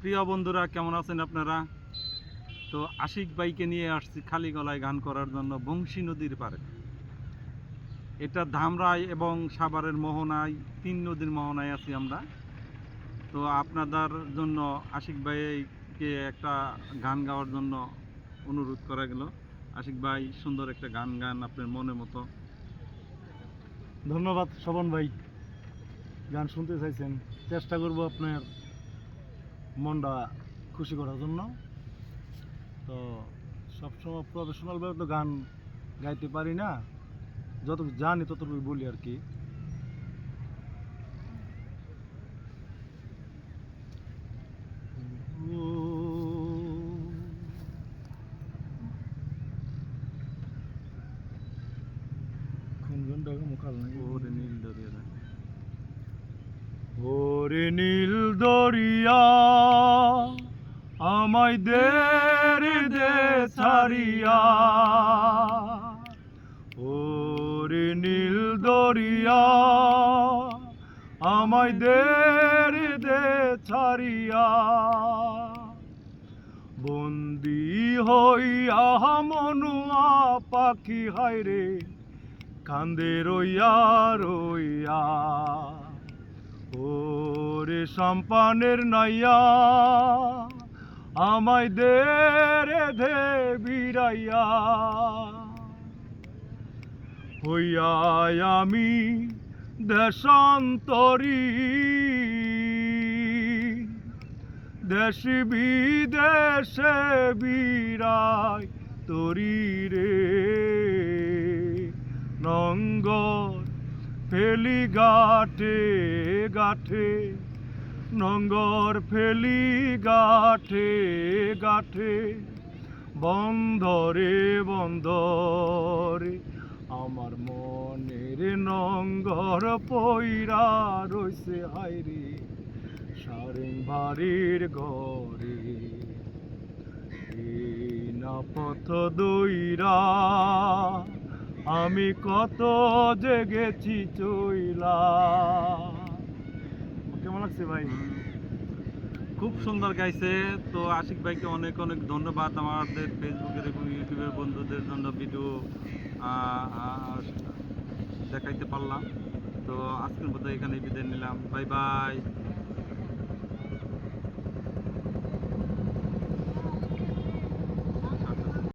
প্রিয় বন্ধুরা, কেমন আছেন আপনারা? তো আশিক ভাইকে নিয়ে আসছি খালি গলায় গান করার জন্য বংশী নদীর পাড়ে। এটা ধামরাই এবং সাভারের মোহনায়, তিন নদীর মোহনায় আছি আমরা। তো আপনাদের জন্য আশিক ভাইকে একটা গান গাওয়ার জন্য অনুরোধ করা গেল। আশিক ভাই, সুন্দর একটা গান গান আপনার মনের মতো। ধন্যবাদ শবন ভাই, গান শুনতে চাইছেন। চেষ্টা করব আপনার মনটা খুশি করার জন্য। তো সবসময় প্রফেশনালভাবে তো গান গাইতে পারি না, যতটুকু জানি ততটুকু বলি আর কি। কোন গানটা মুখাল নাই? ওরে নীল দরিয়া, ওরে নীল দরিয়া আমায় দে রে দে ছাড়িয়া, ওরে নীল দরিয়া আমায় দে রে দে ছাড়িয়া, বন্দি হইয়া মনুয়া পাখি হায়রে কান্দে রইয়া রইয়া, ওরে সম্পানের নাইয়া আমায় দে রে দে বিরাইয়া, হইয়া আমি দেশান্তরী দেশ বিদেশে বিরাই তরি রে, নঙ্গর ফেলি গাঠে গাঠে, নঙ্গর ফেলি গাঠে গাঠে, বন্দরে বন্দরে আমার মনের নঙ্গর পইরা রইছে হায়রে সারেং বাড়ির ঘরে, এই না পথ দইরা আমি কত জেগেছি চইলা। কেমন লাগছে ভাই? খুব সুন্দর গাইছে। তো আশিক ভাইকে অনেক অনেক ধন্যবাদ। আমাদের ফেসবুকের এবং ইউটিউবের বন্ধুদের জন্য ভিডিও দেখাইতে পারলাম। তো আজকের মতো এখানে বিদায় নিলাম। Bye bye.